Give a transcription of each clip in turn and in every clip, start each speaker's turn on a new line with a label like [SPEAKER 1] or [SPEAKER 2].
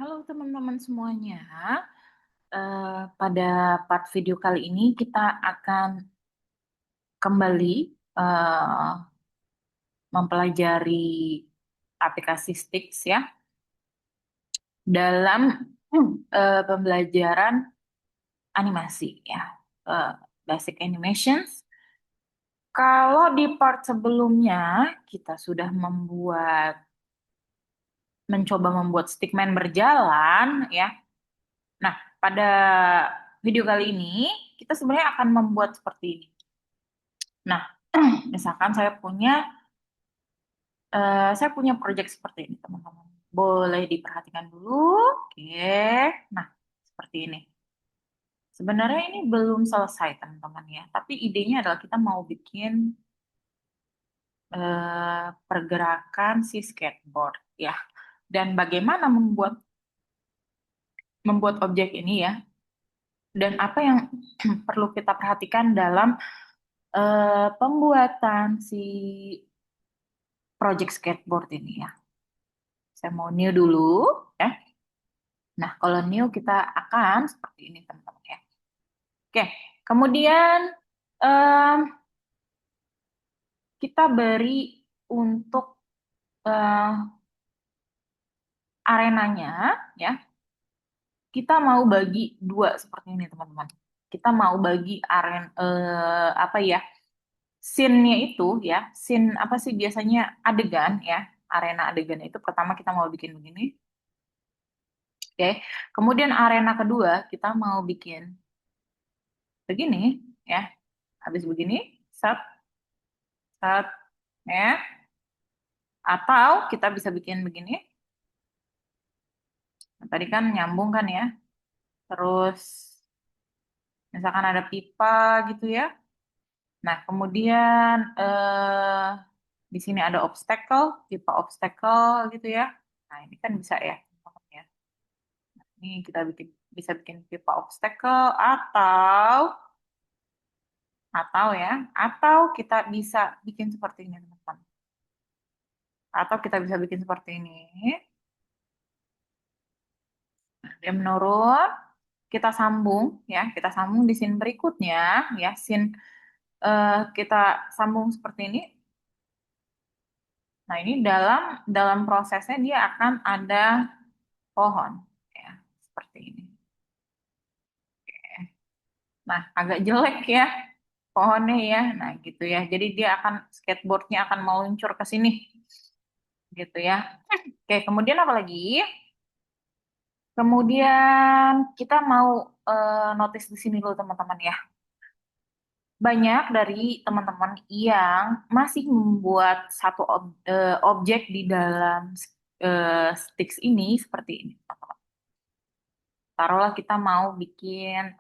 [SPEAKER 1] Halo teman-teman semuanya. Pada part video kali ini kita akan kembali eh, mempelajari aplikasi Stix ya dalam pembelajaran animasi ya, eh, basic animations. Kalau di part sebelumnya kita sudah mencoba membuat stickman berjalan ya. Nah, pada video kali ini kita sebenarnya akan membuat seperti ini. Nah, misalkan saya punya project seperti ini, teman-teman. Boleh diperhatikan dulu. Oke. Nah, seperti ini. Sebenarnya ini belum selesai, teman-teman ya. Tapi idenya adalah kita mau bikin pergerakan si skateboard ya. Dan bagaimana membuat objek ini ya. Dan apa yang perlu kita perhatikan dalam pembuatan si project skateboard ini ya. Saya mau new dulu ya. Nah, kalau new kita akan seperti ini teman-teman ya. Oke, kemudian em, kita beri untuk eh, arenanya ya. Kita mau bagi dua seperti ini teman-teman. Kita mau bagi apa ya? Scene-nya itu ya, scene apa sih biasanya adegan ya, arena adegan itu pertama kita mau bikin begini. Oke, kemudian arena kedua kita mau bikin begini ya. Habis begini, set, set, ya. Atau kita bisa bikin begini. Nah, tadi kan nyambung kan ya. Terus misalkan ada pipa gitu ya. Nah, kemudian di sini ada obstacle, pipa obstacle gitu ya. Nah, ini kan bisa ya. Ya. Ini kita bisa bikin pipa obstacle atau kita bisa bikin seperti ini, teman-teman. Atau kita bisa bikin seperti ini. Dia menurun, kita sambung ya, kita sambung di scene berikutnya ya, scene kita sambung seperti ini. Nah, ini dalam prosesnya dia akan ada pohon ya, seperti ini. Nah, agak jelek ya pohonnya ya. Nah, gitu ya. Jadi dia akan skateboardnya akan meluncur ke sini gitu ya. Oke, kemudian apa lagi? Kemudian kita mau notice di sini dulu teman-teman ya. Banyak dari teman-teman yang masih membuat satu objek di dalam sticks ini seperti ini, teman-teman. Taruhlah kita mau bikin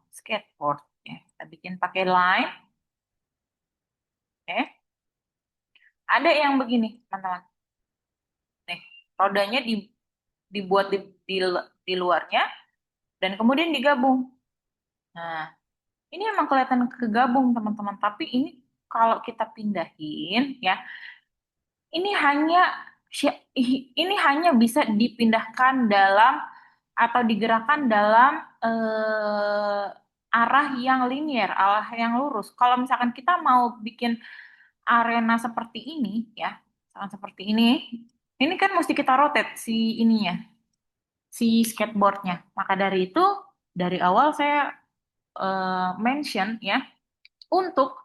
[SPEAKER 1] skateboard, ya. Kita bikin pakai line, ya. Ada yang begini, teman-teman. Nih, rodanya dibuat di, di luarnya dan kemudian digabung. Nah, ini emang kelihatan kegabung, teman-teman. Tapi ini kalau kita pindahin, ya, Ini hanya ini hanya bisa dipindahkan dalam atau digerakkan dalam arah yang linier, arah yang lurus. Kalau misalkan kita mau bikin arena seperti ini, ya, misalkan seperti ini kan mesti kita rotate si ininya, si skateboardnya. Maka dari itu, dari awal saya mention ya, untuk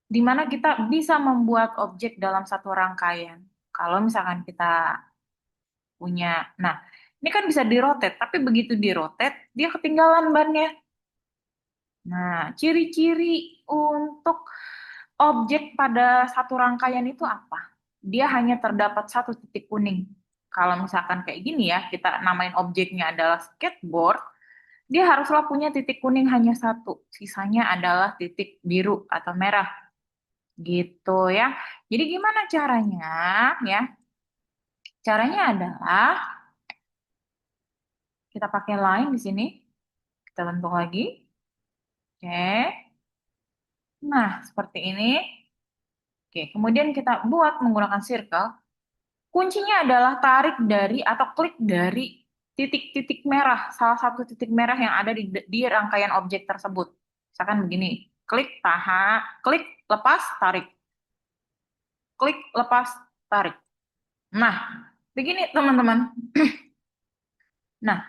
[SPEAKER 1] di mana kita bisa membuat objek dalam satu rangkaian. Kalau misalkan kita punya, nah ini kan bisa dirotate, tapi begitu dirotate dia ketinggalan bannya. Nah, ciri-ciri untuk objek pada satu rangkaian itu apa? Dia hanya terdapat satu titik kuning. Kalau misalkan kayak gini ya, kita namain objeknya adalah skateboard, dia haruslah punya titik kuning hanya satu. Sisanya adalah titik biru atau merah. Gitu ya. Jadi gimana caranya ya? Caranya adalah kita pakai line di sini, kita bentuk lagi. Oke. Nah, seperti ini. Oke, kemudian kita buat menggunakan circle. Kuncinya adalah tarik dari atau klik dari titik-titik merah, salah satu titik merah yang ada di rangkaian objek tersebut. Misalkan begini, klik tahan, klik lepas, tarik, klik lepas, tarik. Nah, begini teman-teman. Nah,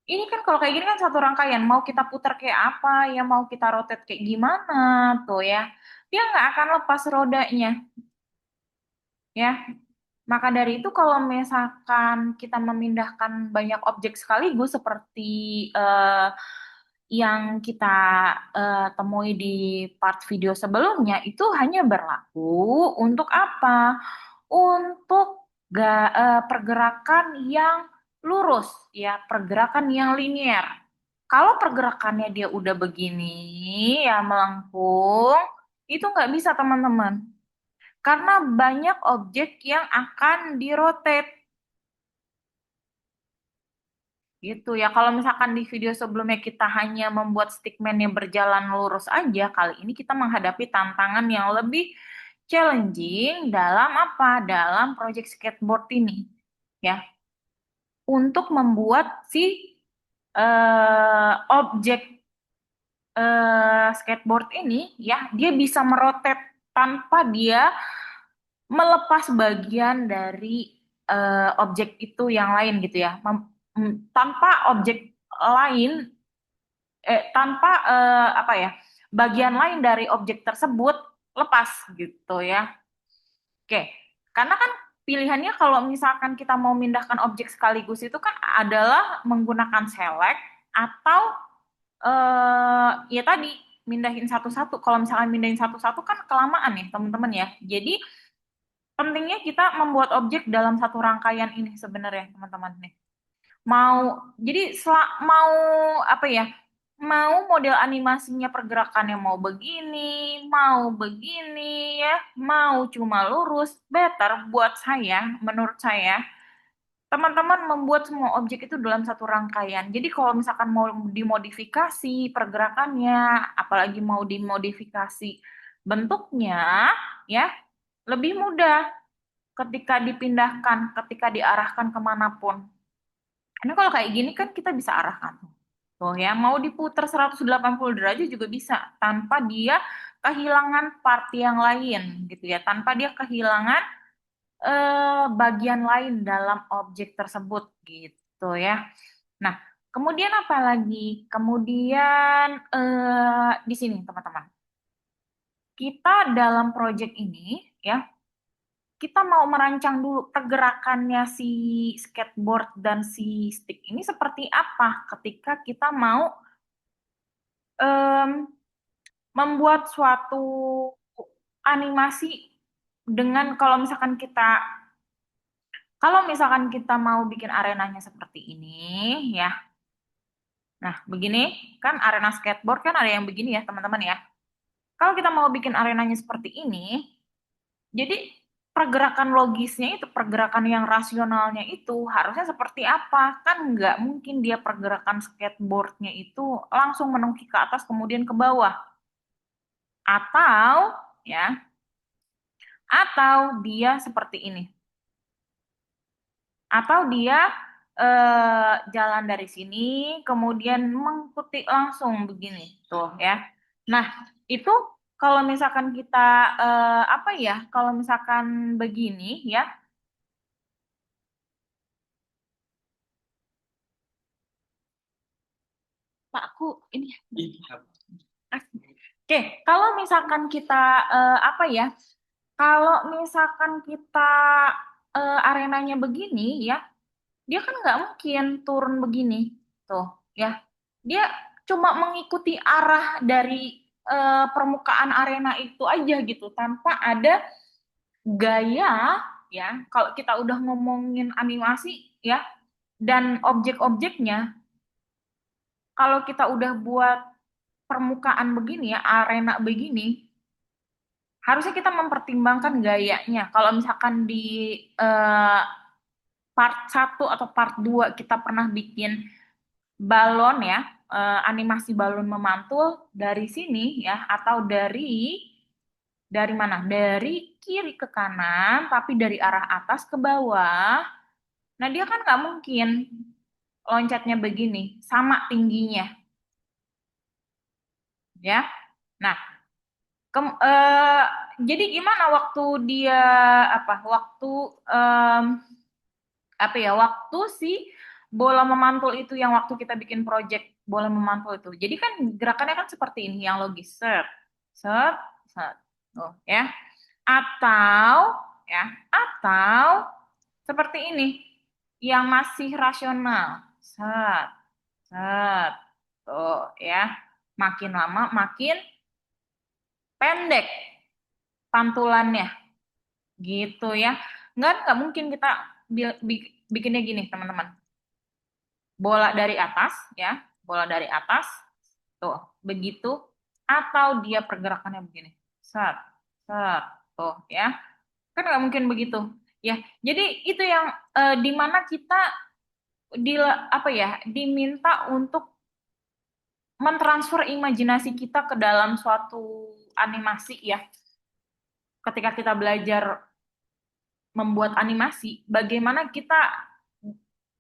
[SPEAKER 1] ini kan kalau kayak gini kan satu rangkaian, mau kita putar kayak apa, ya mau kita rotate kayak gimana, tuh ya. Dia nggak akan lepas rodanya, ya. Maka dari itu kalau misalkan kita memindahkan banyak objek sekaligus seperti eh, yang kita temui di part video sebelumnya, itu hanya berlaku untuk apa? Untuk pergerakan yang lurus, ya, pergerakan yang linear. Kalau pergerakannya dia udah begini, ya melengkung, itu nggak bisa teman-teman. Karena banyak objek yang akan dirotate gitu ya. Kalau misalkan di video sebelumnya kita hanya membuat stickman yang berjalan lurus aja, kali ini kita menghadapi tantangan yang lebih challenging dalam apa? Dalam project skateboard ini. Ya, untuk membuat si objek skateboard ini ya, dia bisa merotet tanpa dia melepas bagian dari objek itu yang lain gitu ya. Tanpa objek lain, tanpa apa ya, bagian lain dari objek tersebut lepas gitu ya. Oke, karena kan pilihannya kalau misalkan kita mau mindahkan objek sekaligus itu kan adalah menggunakan select atau ya tadi mindahin satu-satu. Kalau misalkan mindahin satu-satu kan kelamaan ya teman-teman ya. Jadi pentingnya kita membuat objek dalam satu rangkaian ini sebenarnya teman-teman nih. Mau jadi mau apa ya? Mau model animasinya pergerakannya mau begini ya, mau cuma lurus, better buat saya, menurut saya, teman-teman membuat semua objek itu dalam satu rangkaian. Jadi kalau misalkan mau dimodifikasi pergerakannya, apalagi mau dimodifikasi bentuknya, ya lebih mudah ketika dipindahkan, ketika diarahkan kemanapun. Karena kalau kayak gini kan kita bisa arahkan. Tuh ya, mau diputar 180 derajat juga bisa tanpa dia kehilangan part yang lain gitu ya, tanpa dia kehilangan bagian lain dalam objek tersebut gitu ya. Nah, kemudian apa lagi? Kemudian di sini teman-teman, kita dalam project ini ya, kita mau merancang dulu pergerakannya si skateboard dan si stick ini seperti apa ketika kita mau em, membuat suatu animasi dengan kalau misalkan kita mau bikin arenanya seperti ini ya. Nah, begini kan arena skateboard kan ada yang begini ya, teman-teman ya. Kalau kita mau bikin arenanya seperti ini, jadi pergerakan logisnya itu, pergerakan yang rasionalnya itu harusnya seperti apa? Kan nggak mungkin dia pergerakan skateboardnya itu langsung menungki ke atas kemudian ke bawah. Atau ya, atau dia seperti ini. Atau dia jalan dari sini kemudian mengikuti langsung begini tuh ya. Nah, itu kalau misalkan kita apa ya? Kalau misalkan begini ya, Pak, aku ini. Oke, kalau misalkan kita apa ya? Kalau misalkan kita arenanya begini ya, dia kan nggak mungkin turun begini, tuh ya. Dia cuma mengikuti arah dari permukaan arena itu aja gitu, tanpa ada gaya ya. Kalau kita udah ngomongin animasi ya dan objek-objeknya, kalau kita udah buat permukaan begini ya, arena begini, harusnya kita mempertimbangkan gayanya. Kalau misalkan di eh, part satu atau part 2 kita pernah bikin balon ya, animasi balon memantul dari sini ya, atau dari Dari mana? Dari kiri ke kanan, tapi dari arah atas ke bawah. Nah, dia kan nggak mungkin loncatnya begini, sama tingginya, ya. Nah, kem- eh, jadi gimana waktu dia apa? Waktu em, apa ya? Waktu si bola memantul itu yang waktu kita bikin project bola memantul itu. Jadi kan gerakannya kan seperti ini, yang logis, set, set, set, oh ya. Atau ya, atau seperti ini, yang masih rasional, set, set, tuh ya. Makin lama makin pendek pantulannya gitu ya. Nggak mungkin kita bikinnya gini teman-teman. Bola dari atas ya, bola dari atas tuh begitu, atau dia pergerakannya begini, set, set, tuh ya, kan nggak mungkin begitu ya. Jadi itu yang di mana kita di apa ya, diminta untuk mentransfer imajinasi kita ke dalam suatu animasi ya. Ketika kita belajar membuat animasi, bagaimana kita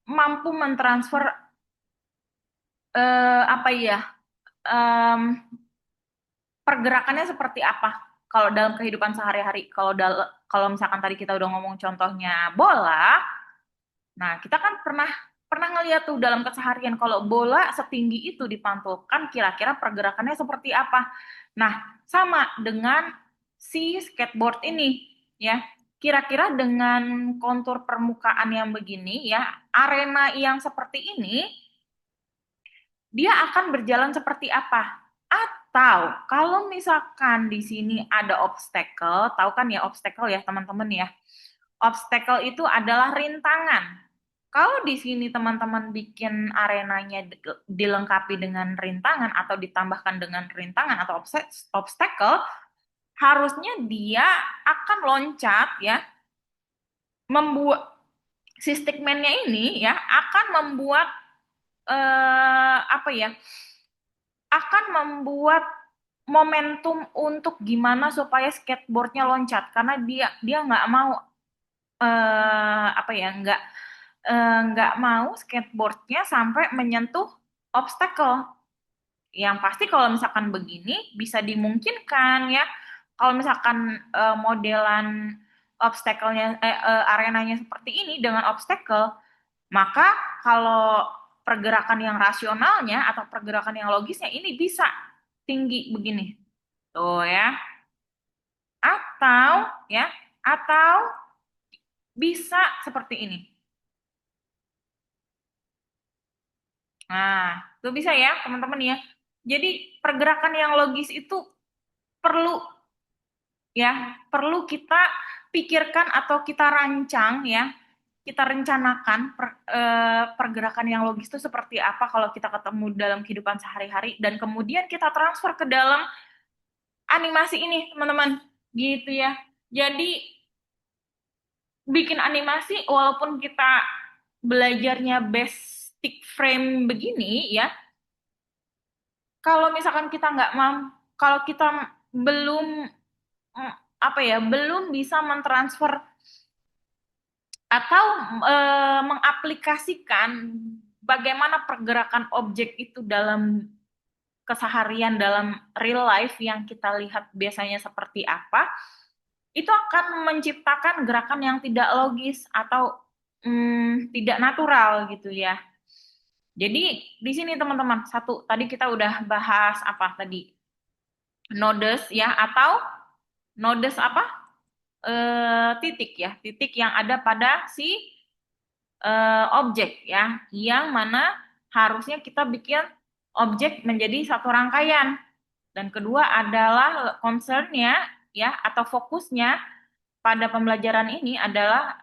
[SPEAKER 1] mampu mentransfer apa ya, em, pergerakannya seperti apa kalau dalam kehidupan sehari-hari. Kalau misalkan tadi kita udah ngomong contohnya bola, nah kita kan pernah pernah ngeliat tuh dalam keseharian kalau bola setinggi itu dipantulkan kira-kira pergerakannya seperti apa. Nah, sama dengan si skateboard ini ya. Kira-kira dengan kontur permukaan yang begini ya, arena yang seperti ini, dia akan berjalan seperti apa? Atau kalau misalkan di sini ada obstacle, tahu kan ya obstacle ya teman-teman ya. Obstacle itu adalah rintangan. Kalau di sini teman-teman bikin arenanya dilengkapi dengan rintangan atau ditambahkan dengan rintangan atau obstacle, harusnya dia akan loncat ya, membuat si stickman-nya ini ya akan membuat apa ya, akan membuat momentum untuk gimana supaya skateboardnya loncat, karena dia nggak mau apa ya, nggak mau skateboardnya sampai menyentuh obstacle. Yang pasti kalau misalkan begini bisa dimungkinkan ya, kalau misalkan modelan obstacle-nya arenanya seperti ini dengan obstacle, maka kalau pergerakan yang rasionalnya atau pergerakan yang logisnya ini bisa tinggi begini. Tuh ya. Atau ya, atau bisa seperti ini. Nah, itu bisa ya, teman-teman ya. Jadi pergerakan yang logis itu perlu ya, perlu kita pikirkan atau kita rancang ya. Kita rencanakan pergerakan yang logis itu seperti apa kalau kita ketemu dalam kehidupan sehari-hari, dan kemudian kita transfer ke dalam animasi ini, teman-teman. Gitu ya. Jadi bikin animasi walaupun kita belajarnya basic frame begini ya, kalau misalkan kita nggak kalau kita belum apa ya, belum bisa mentransfer atau mengaplikasikan bagaimana pergerakan objek itu dalam keseharian, dalam real life yang kita lihat biasanya seperti apa, itu akan menciptakan gerakan yang tidak logis atau tidak natural gitu ya. Jadi di sini teman-teman, satu tadi kita udah bahas apa tadi, nodes ya, atau nodes apa, titik ya, titik yang ada pada si objek ya, yang mana harusnya kita bikin objek menjadi satu rangkaian. Dan kedua adalah concernnya ya, atau fokusnya pada pembelajaran ini adalah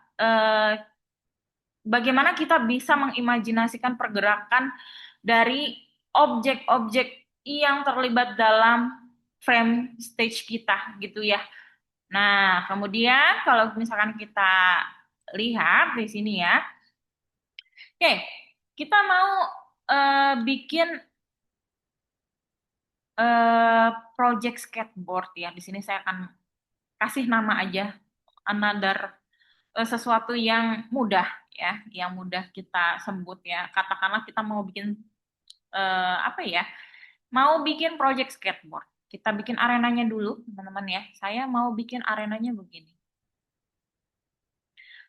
[SPEAKER 1] bagaimana kita bisa mengimajinasikan pergerakan dari objek-objek yang terlibat dalam frame stage kita gitu ya. Nah, kemudian kalau misalkan kita lihat di sini ya, oke, kita mau bikin project skateboard ya. Di sini saya akan kasih nama aja, another sesuatu yang mudah ya, yang mudah kita sebut ya. Katakanlah kita mau bikin apa ya? Mau bikin project skateboard. Kita bikin arenanya dulu, teman-teman ya. Saya mau bikin arenanya begini.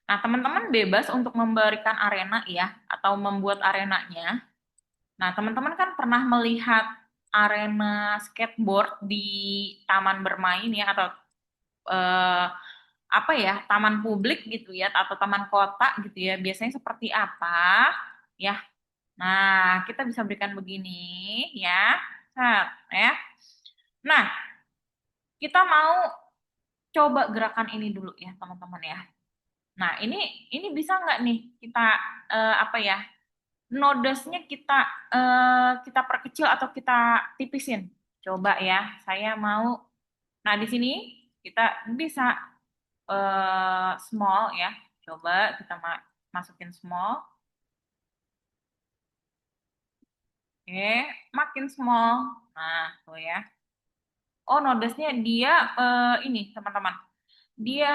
[SPEAKER 1] Nah, teman-teman bebas untuk memberikan arena ya, atau membuat arenanya. Nah, teman-teman kan pernah melihat arena skateboard di taman bermain ya, atau eh, apa ya, taman publik gitu ya, atau taman kota gitu ya. Biasanya seperti apa ya? Nah, kita bisa berikan begini ya. Set, ya. Nah, kita mau coba gerakan ini dulu ya, teman-teman ya. Nah, ini bisa nggak nih kita apa ya? Nodesnya kita kita perkecil atau kita tipisin. Coba ya, saya mau. Nah, di sini kita bisa small ya. Coba kita masukin small. Oke, makin small. Nah, tuh ya. Oh, nodesnya dia ini, teman-teman. Dia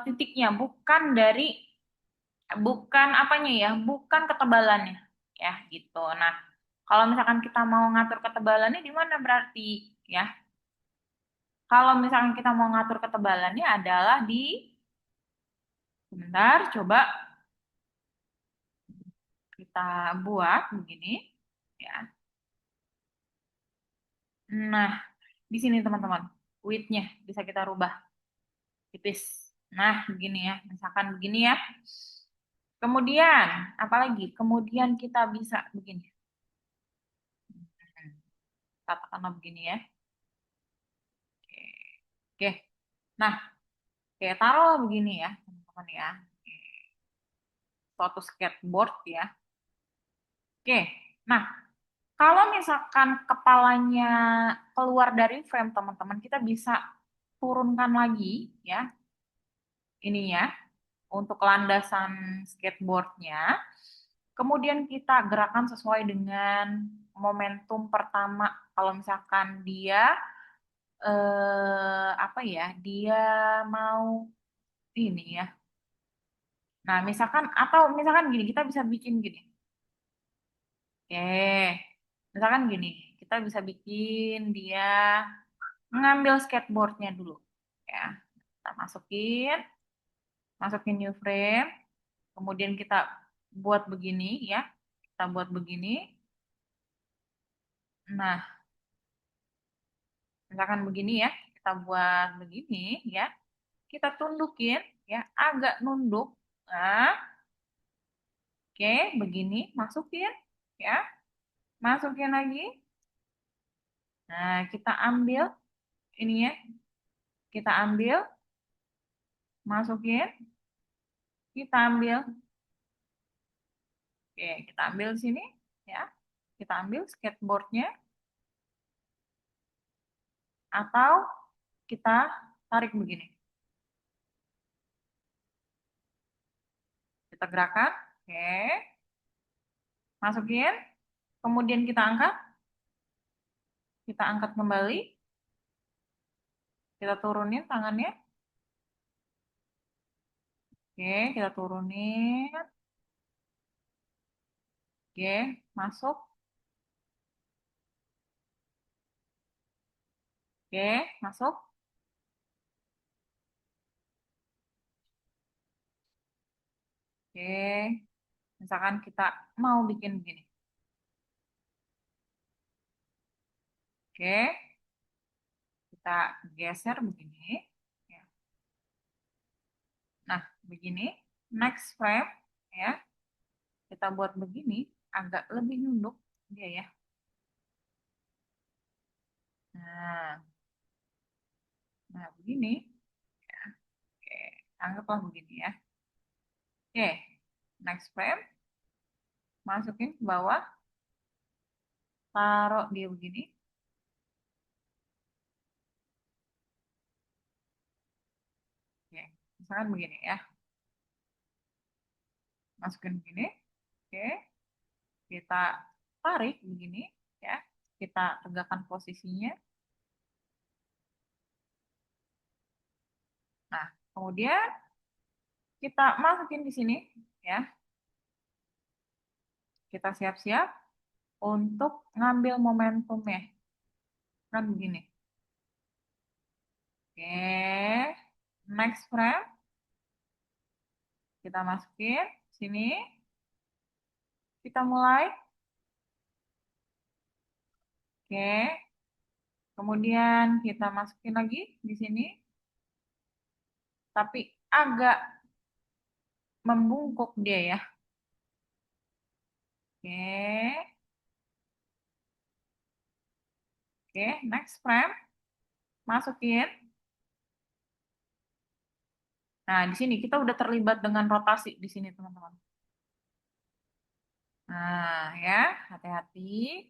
[SPEAKER 1] titiknya bukan apanya ya, bukan ketebalannya ya gitu. Nah, kalau misalkan kita mau ngatur ketebalannya di mana berarti ya? Kalau misalkan kita mau ngatur ketebalannya adalah di sebentar, coba kita buat begini ya. Nah, di sini teman-teman, width-nya bisa kita rubah tipis. Nah, begini ya, misalkan begini ya. Kemudian, apalagi? Kemudian kita bisa begini. Katakanlah begini ya. Oke. Oke. Nah, oke, taruh begini ya, teman-teman ya. Oke, suatu skateboard ya. Oke. Nah, kalau misalkan kepalanya keluar dari frame, teman-teman, kita bisa turunkan lagi ya, ininya untuk landasan skateboardnya. Kemudian kita gerakan sesuai dengan momentum pertama. Kalau misalkan dia apa ya, dia mau ini ya. Nah, misalkan atau misalkan gini, kita bisa bikin gini. Oke, misalkan gini, kita bisa bikin dia ngambil skateboardnya dulu. Ya, kita masukin new frame, kemudian kita buat begini ya, kita buat begini. Nah, misalkan begini ya, kita buat begini ya, kita tundukin ya, agak nunduk. Nah, oke, begini, masukin ya, masukin lagi. Nah, kita ambil ini ya, kita ambil, masukin, kita ambil. Oke, kita ambil sini ya. Kita ambil skateboardnya atau kita tarik begini. Kita gerakan, oke, masukin, kemudian kita angkat kembali, kita turunin tangannya. Oke, kita turunin. Oke, masuk. Oke, masuk. Oke, misalkan kita mau bikin begini. Oke, kita geser begini. Ya. Nah, begini. Next frame, ya. Kita buat begini, agak lebih nunduk dia ya. Nah, nah begini. Oke, anggaplah begini ya. Oke, next frame. Masukin ke bawah. Taruh dia begini. Oke, misalkan begini ya. Masukin begini. Oke, kita tarik begini ya. Kita tegakkan posisinya. Kemudian kita masukin di sini, ya. Kita siap-siap untuk ngambil momentumnya. Kan begini. Oke, next frame. Kita masukin sini. Kita mulai. Oke, kemudian kita masukin lagi di sini. Tapi agak membungkuk dia ya. Oke. Oke, next frame. Masukin. Nah, di sini kita udah terlibat dengan rotasi di sini, teman-teman. Nah, ya, hati-hati.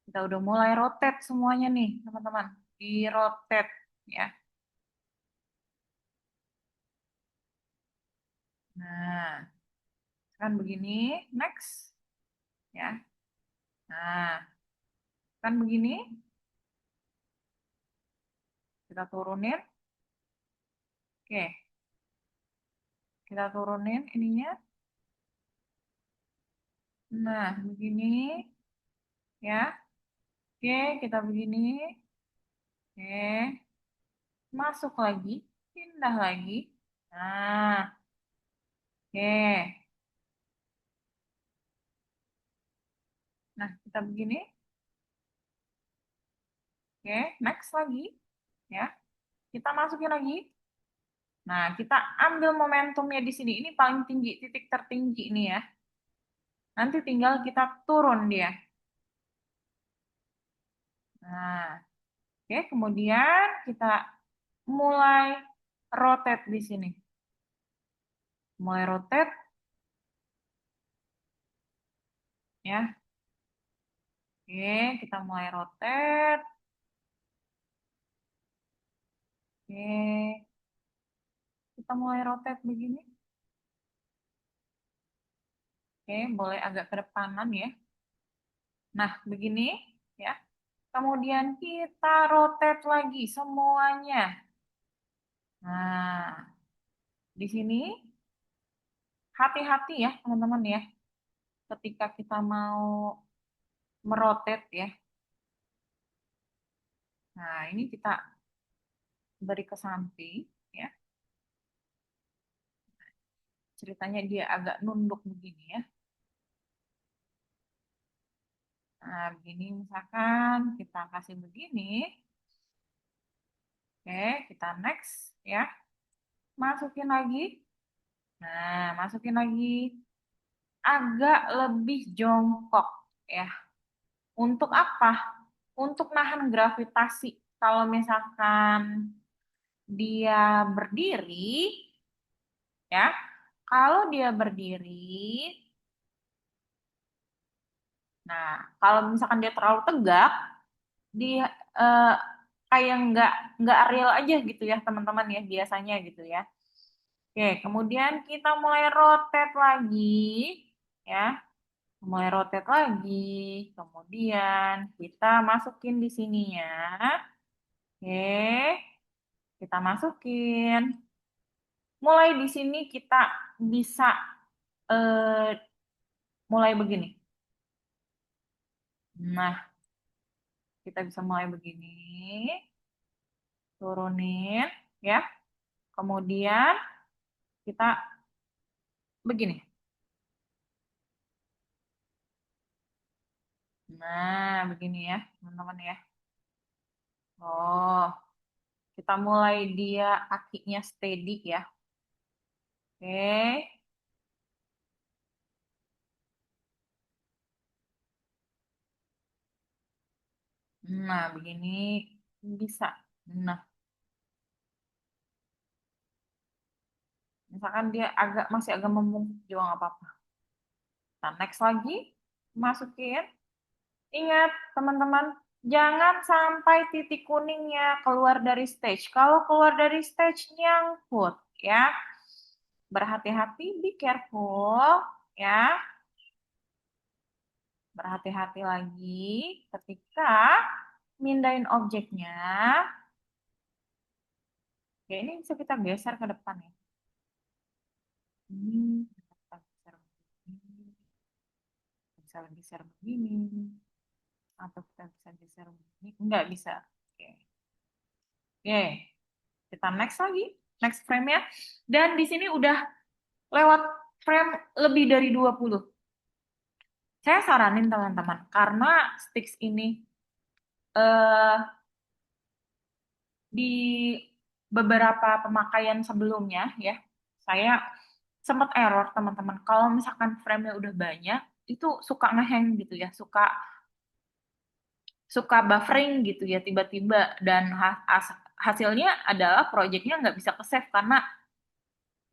[SPEAKER 1] Kita udah mulai rotate semuanya nih, teman-teman. Di rotate, ya. Nah, kan begini. Next, ya. Nah, kan begini. Kita turunin. Oke, kita turunin ininya. Nah, begini, ya. Oke, kita begini. Oke, masuk lagi, pindah lagi. Nah, oke. Nah, kita begini. Oke, next lagi. Ya, kita masukin lagi. Nah, kita ambil momentumnya di sini. Ini paling tinggi, titik tertinggi ini ya. Nanti tinggal kita turun dia. Nah, oke, kemudian kita mulai rotate di sini. Mulai rotate, ya. Oke, kita mulai rotate. Oke, kita mulai rotate begini. Oke, boleh agak ke depanan ya. Nah, begini ya. Kemudian kita rotate lagi semuanya. Nah, di sini hati-hati ya teman-teman ya. Ketika kita mau merotate ya. Nah, ini kita beri ke samping ya. Ceritanya dia agak nunduk begini ya. Nah, begini misalkan kita kasih begini. Oke, kita next ya. Masukin lagi. Nah, masukin lagi. Agak lebih jongkok ya. Untuk apa? Untuk nahan gravitasi. Kalau misalkan dia berdiri, ya, kalau dia berdiri, nah, kalau misalkan dia terlalu tegak, dia eh, kayak nggak real aja gitu ya, teman-teman ya, biasanya gitu ya. Oke, kemudian kita mulai rotate lagi, ya, mulai rotate lagi, kemudian kita masukin di sininya. Oke, kita masukin. Mulai di sini kita bisa eh, mulai begini. Nah, kita bisa mulai begini, turunin, ya. Kemudian kita begini. Nah, begini ya, teman-teman ya. Oh, kita mulai dia kakinya steady ya. Oke. Nah, begini bisa. Nah, misalkan dia masih agak membungkuk juga nggak apa-apa. Nah, next lagi, masukin. Ingat, teman-teman, jangan sampai titik kuningnya keluar dari stage. Kalau keluar dari stage, nyangkut, ya. Berhati-hati, be careful, ya. Berhati-hati lagi ketika mindahin objeknya. Oke, ini bisa kita geser ke depan ya. Ini kita geser begini, bisa geser begini, atau kita bisa geser begini. Enggak bisa. Oke, oke. Kita next lagi, next frame ya. Dan di sini udah lewat frame lebih dari 20. Saya saranin teman-teman, karena sticks ini eh, di beberapa pemakaian sebelumnya ya, saya sempat error teman-teman. Kalau misalkan frame-nya udah banyak, itu suka ngehang gitu ya, suka suka buffering gitu ya tiba-tiba dan hasilnya adalah projectnya nggak bisa ke save karena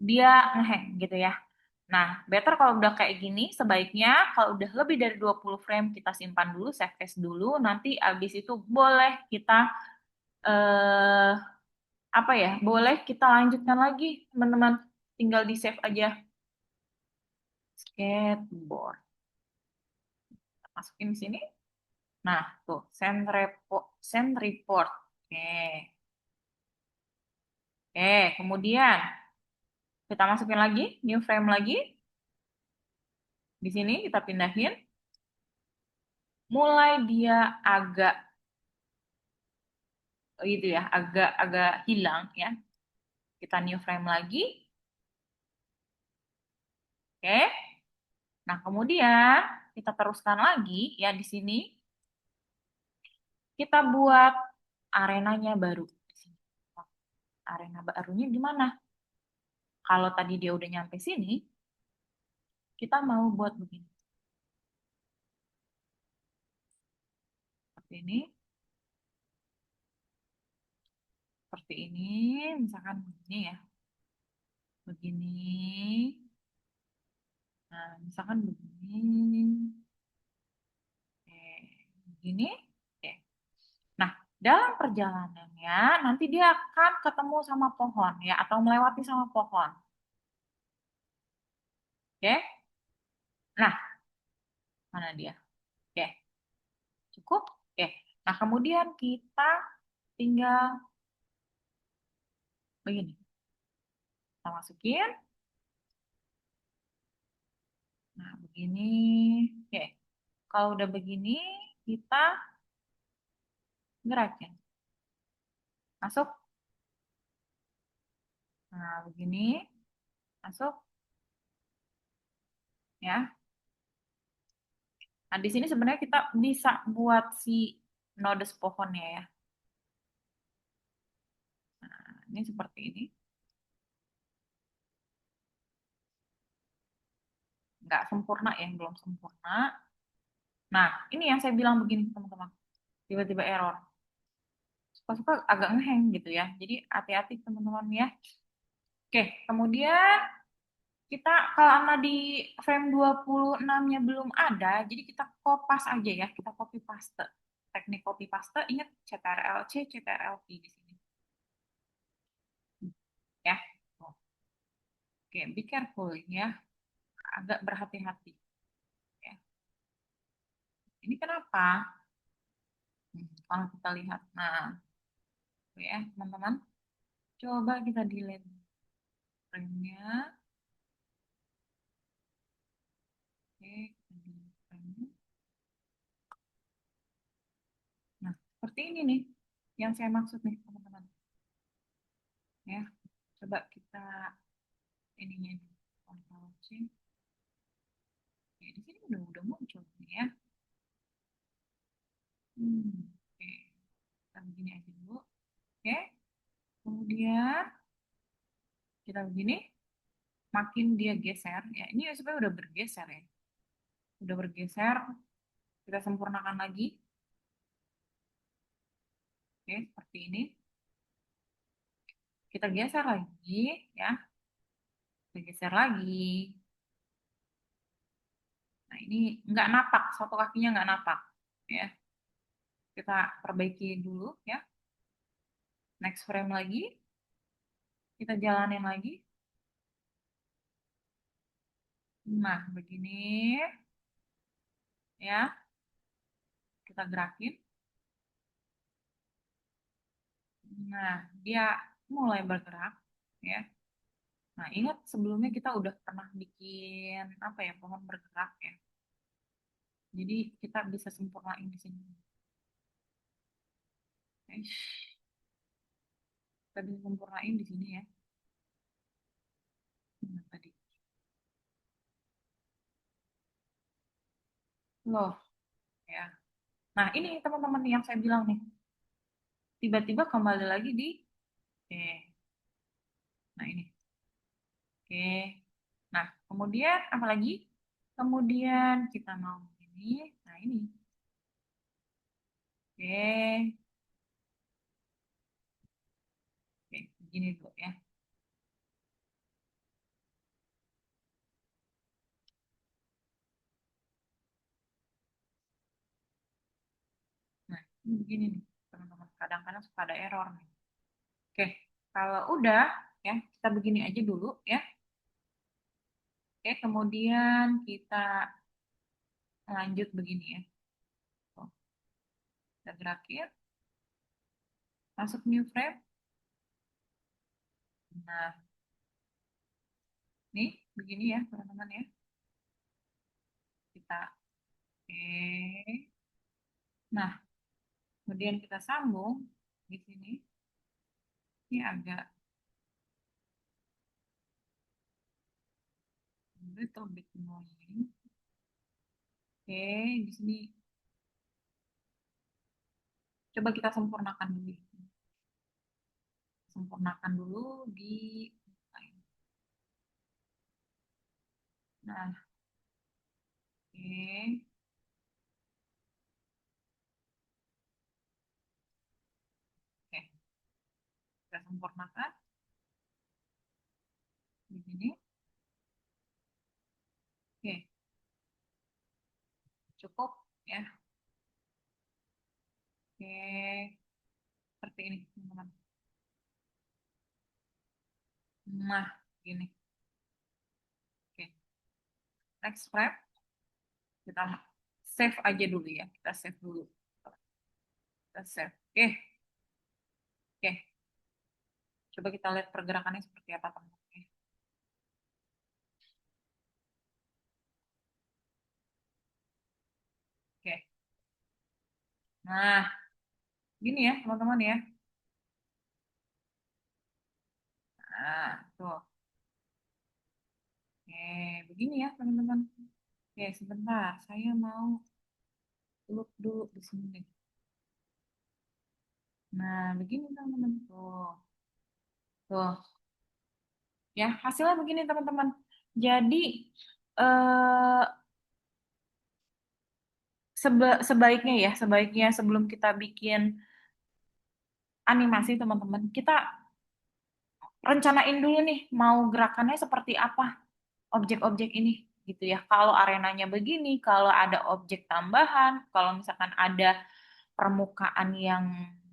[SPEAKER 1] dia ngehang gitu ya. Nah, better kalau udah kayak gini, sebaiknya kalau udah lebih dari 20 frame kita simpan dulu, save as dulu, nanti abis itu boleh kita eh apa ya? Boleh kita lanjutkan lagi, teman-teman. Tinggal di save aja skateboard. Masukin di sini. Nah, tuh send report. Oke. Oke, kemudian kita masukin lagi new frame lagi. Di sini kita pindahin. Mulai dia agak gitu ya, agak hilang ya. Kita new frame lagi. Oke. Nah, kemudian kita teruskan lagi ya di sini. Kita buat arenanya baru. Arena barunya gimana? Kalau tadi dia udah nyampe sini, kita mau buat begini. Seperti ini. Seperti ini. Misalkan begini ya. Begini. Nah, misalkan begini. Oke. Begini. Oke. Nah, dalam perjalanannya nanti dia akan ketemu sama pohon ya atau melewati sama pohon. Oke. Nah, mana dia? Oke, cukup. Oke. Nah, kemudian kita tinggal begini. Kita masukin. Nah, begini. Oke. Kalau udah begini, kita gerakin. Masuk. Nah, begini. Masuk. Ya. Nah, di sini sebenarnya kita bisa buat si nodes pohonnya ya. Nah, ini seperti ini. Nggak sempurna ya, belum sempurna. Nah, ini yang saya bilang begini, teman-teman. Tiba-tiba error. Suka-suka agak ngeheng gitu ya. Jadi hati-hati teman-teman ya. Oke, kemudian kita kalau Anda di frame 26-nya belum ada, jadi kita kopas aja ya, kita copy paste. Teknik copy paste, ingat CTRL-C, CTRL-V di sini. Ya. Oke, be careful ya, agak berhati-hati. Ya. Ini kenapa? Kalau kita lihat, nah, ya teman-teman, coba kita delete frame-nya. Oke, kita delete frame-nya. Nah, seperti ini nih, yang saya maksud nih teman-teman. Ya, coba kita ininya Ctrl C. Oke, di sini udah muncul nih ya. Oke, kita begini aja dulu. Oke, kemudian kita begini, makin dia geser ya. Ini supaya udah bergeser ya. Udah bergeser, kita sempurnakan lagi. Oke, seperti ini. Kita geser lagi ya. Kita geser lagi. Nah, ini nggak napak, satu kakinya nggak napak ya. Kita perbaiki dulu ya. Next frame lagi. Kita jalanin lagi. Nah, begini ya. Kita gerakin. Nah, dia mulai bergerak, ya. Nah, ingat sebelumnya kita udah pernah bikin apa ya, pohon bergerak ya. Jadi kita bisa sempurnain di sini. Oke. Kita bisa sempurnain di sini ya. Nah, tadi. Loh, ya. Nah, ini teman-teman yang saya bilang nih. Tiba-tiba kembali lagi di oke. Nah, ini. Oke. Nah, kemudian apa lagi? Kemudian kita mau ini. Nah, ini. Oke. Oke, begini dulu ya. Nah, ini begini nih, teman-teman. Kadang-kadang suka ada error nih. Oke, kalau udah ya, kita begini aja dulu ya. Oke, kemudian kita lanjut begini ya. Tuh, kita gerakin, masuk new frame. Nah, nih begini ya, teman-teman ya. Kita oke. Nah, kemudian kita sambung di sini. Ini agak little bit annoying. Oke, di sini coba kita sempurnakan dulu. Sempurnakan dulu di nah, oke. Oke, kita sempurnakan di sini. Oke, cukup ya. Oke, seperti ini, teman-teman. Nah, gini. Oke, next step kita save aja dulu ya. Kita save dulu. Kita save. Oke, oke. Coba kita lihat pergerakannya seperti apa, teman-teman. Oke, oke. Nah, gini ya, teman-teman ya. Nah, tuh. Oke, begini ya, teman-teman. Oke, sebentar. Saya mau look dulu di sini nih. Nah, begini teman-teman. Tuh. Tuh. Ya, hasilnya begini teman-teman. Jadi eh, sebaiknya ya, sebaiknya sebelum kita bikin animasi teman-teman, kita rencanain dulu nih mau gerakannya seperti apa objek-objek ini gitu ya. Kalau arenanya begini, kalau ada objek tambahan, kalau misalkan ada permukaan yang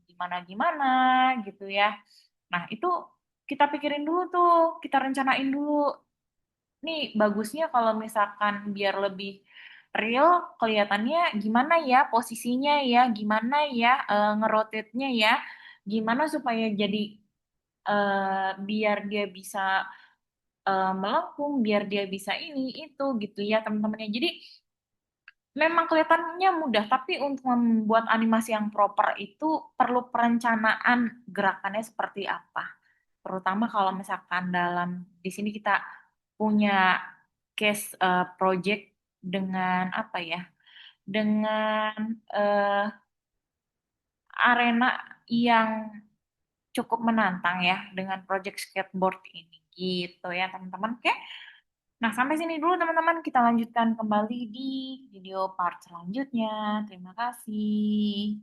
[SPEAKER 1] gimana-gimana gitu ya. Nah, itu kita pikirin dulu tuh, kita rencanain dulu. Nih, bagusnya kalau misalkan biar lebih real, kelihatannya gimana ya posisinya ya, gimana ya ngerotate-nya ya, gimana supaya jadi biar dia bisa melengkung, biar dia bisa ini, itu gitu ya teman-temannya. Jadi memang kelihatannya mudah, tapi untuk membuat animasi yang proper itu perlu perencanaan gerakannya seperti apa. Terutama kalau misalkan dalam di sini kita punya case project dengan apa ya? Dengan eh, arena yang cukup menantang ya dengan project skateboard ini gitu ya teman-teman. Oke. Nah, sampai sini dulu teman-teman. Kita lanjutkan kembali di video part selanjutnya. Terima kasih.